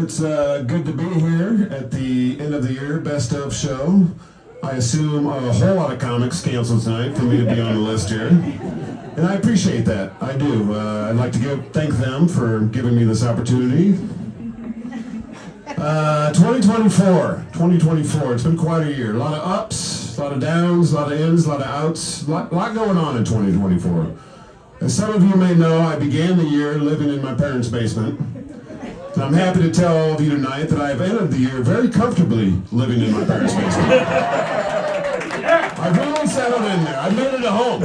It's good to be here at the end of the year Best Of show. I assume a whole lot of comics canceled tonight for me to be on the list here. And I appreciate that. I do. I'd like to thank them for giving me this opportunity. 2024. It's been quite a year. A lot of ups, a lot of downs, a lot of ins, a lot of outs. A lot going on in 2024. As some of you may know, I began the year living in my parents' basement. And I'm happy to tell all of you tonight that I've ended the year very comfortably living in my parents' basement. I've really settled in there. I've made it a home.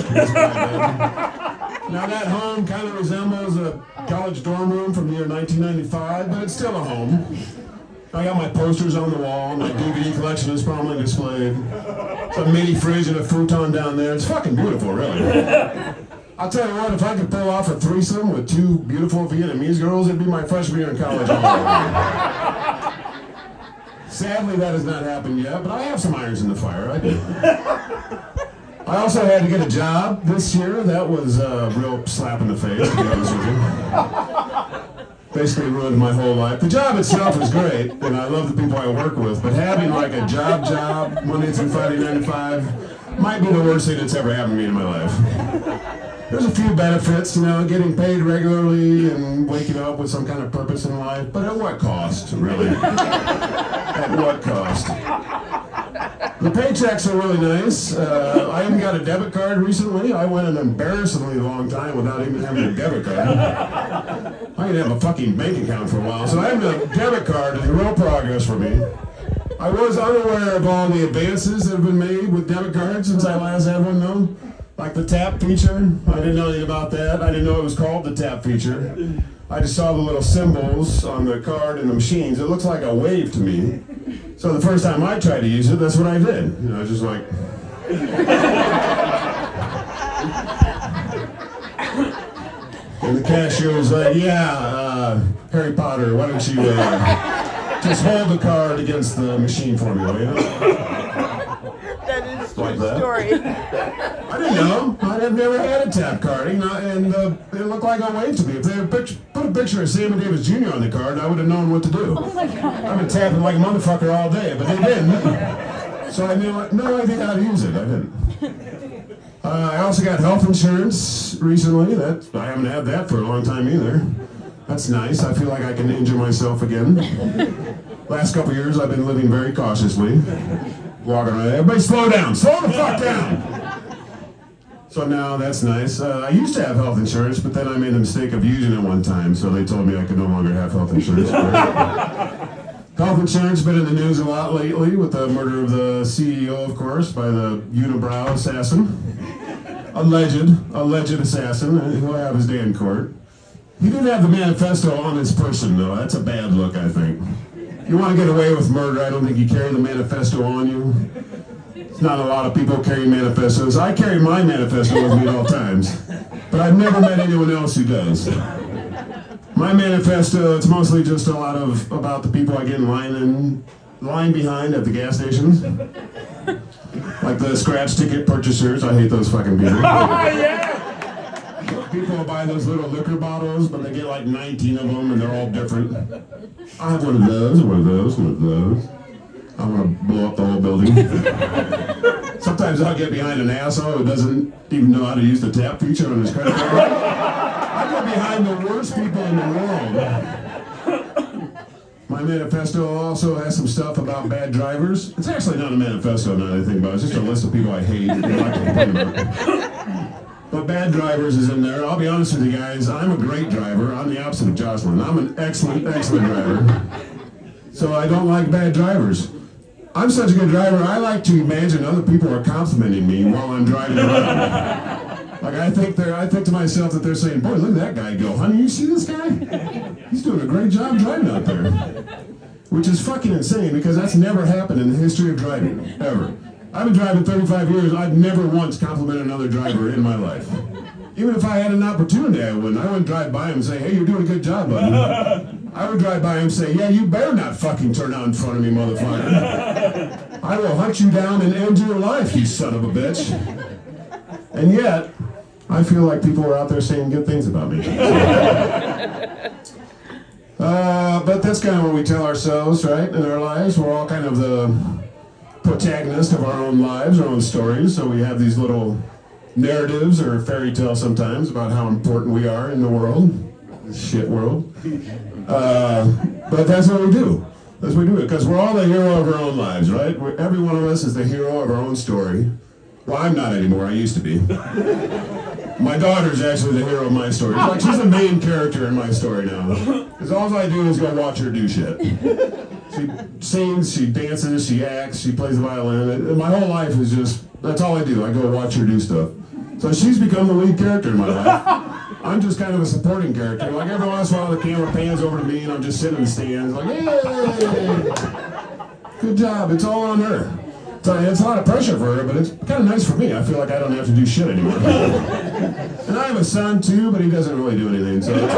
Now that home kind of resembles a college dorm room from the year 1995, but it's still a home. I got my posters on the wall, my DVD collection is prominently displayed. Some mini fridge and a futon down there. It's fucking beautiful, really. I'll tell you what, if I could pull off a threesome with two beautiful Vietnamese girls, it'd be my freshman year in college. Sadly, that has not happened yet, but I have some irons in the fire. I do. I also had to get a job this year. That was a real slap in the face, to be honest with you. Basically ruined my whole life. The job itself is great, and I love the people I work with, but having like a job, Monday through Friday, 9 to 5, might be the worst thing that's ever happened to me in my life. There's a few benefits, getting paid regularly and waking up with some kind of purpose in life, but at what cost, really? At what cost? The paychecks are really nice. I even got a debit card recently. I went an embarrassingly long time without even having a debit card. I didn't have a fucking bank account for a while, so having a debit card is real progress for me. I was unaware of all the advances that have been made with debit cards since I last had one, though. Like the tap feature, I didn't know anything about that. I didn't know it was called the tap feature. I just saw the little symbols on the card and the machines. It looks like a wave to me. So the first time I tried to use it, that's what I did. I was just like... And the cashier was like, Harry Potter, why don't you just hold the card against the machine for me, will you? That is a like true that. story. I didn't know. I've never had a tap card, and it looked like a wave to me. If they had put a picture of Sammy Davis Jr. on the card, I would have known what to do. Oh my God. I've been tapping like a motherfucker all day, but they didn't. So I knew no idea how to use it. I didn't. I also got health insurance recently. I haven't had that for a long time either. That's nice. I feel like I can injure myself again. Last couple years, I've been living very cautiously. Walking around. Everybody slow down. Slow the fuck down. So now that's nice. I used to have health insurance, but then I made the mistake of using it one time, so they told me I could no longer have health insurance. Health insurance has been in the news a lot lately with the murder of the CEO, of course, by the unibrow assassin. Alleged assassin. He'll have his day in court. He didn't have the manifesto on his person, though. That's a bad look, I think. If you want to get away with murder, I don't think you carry the manifesto on you. It's not a lot of people carry manifestos. I carry my manifesto with me at all times, but I've never met anyone else who does. My manifesto, it's mostly just a lot about the people I get in line behind at the gas stations. Like the scratch ticket purchasers. I hate those fucking people. Yeah! People will buy those little liquor bottles, but they get like 19 of them, and they're all different. I have one of those, one of those, one of those. I want to blow up the whole building. Sometimes I'll get behind an asshole who doesn't even know how to use the tap feature on his credit card. I get behind the worst people in the world. My manifesto also has some stuff about bad drivers. It's actually not a manifesto now that I think about it. It's just a list of people I hate and like to complain about. But bad drivers is in there. I'll be honest with you guys, I'm a great driver. I'm the opposite of Jocelyn. I'm an excellent driver. So I don't like bad drivers. I'm such a good driver, I like to imagine other people are complimenting me while I'm driving around. Like I think to myself that they're saying, boy, look at that guy go. Honey, you see this guy? He's doing a great job driving out there. Which is fucking insane because that's never happened in the history of driving, ever. I've been driving 35 years, I've never once complimented another driver in my life. Even if I had an opportunity, I wouldn't drive by him and say, hey, you're doing a good job, buddy. I would drive by him and say, yeah, you better not fucking turn out in front of me, motherfucker. I will hunt you down and end your life, you son of a bitch. And yet, I feel like people are out there saying good things about me. But that's kind of what we tell ourselves, right? In our lives, we're all kind of the protagonist of our own lives, our own stories. So we have these little narratives or fairy tales sometimes about how important we are in the world, this shit world. But that's what we do. That's what we do it because we're all the hero of our own lives, right? Every one of us is the hero of our own story. Well, I'm not anymore. I used to be. My daughter's actually the hero of my story. It's like she's the main character in my story now. Because all I do is go watch her do shit. She sings, she dances, she acts, she plays the violin. And my whole life is just, that's all I do. I go watch her do stuff. So she's become the lead character in my life. I'm just kind of a supporting character. Like every once in a while the camera pans over to me and I'm just sitting in the stands like, hey, good job. It's all on her. So it's a lot of pressure for her, but it's kind of nice for me. I feel like I don't have to do shit anymore. And I have a son too, but he doesn't really do anything. So it's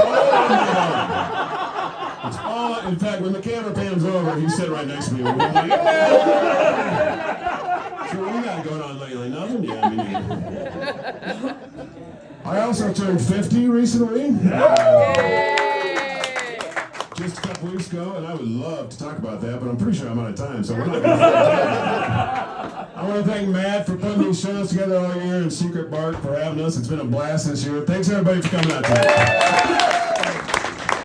all, in fact, when the camera pans over, he's sitting right next to me. We're like, yeah. So what you got going on lately? Nothing? Yeah, me neither. I also turned 50 recently. Just a couple weeks ago, and I would love to talk about that, but I'm pretty sure I'm out of time, so we're not going to. I want to thank Matt for putting these shows together all year and Secret Bark for having us. It's been a blast this year. Thanks everybody for coming out tonight.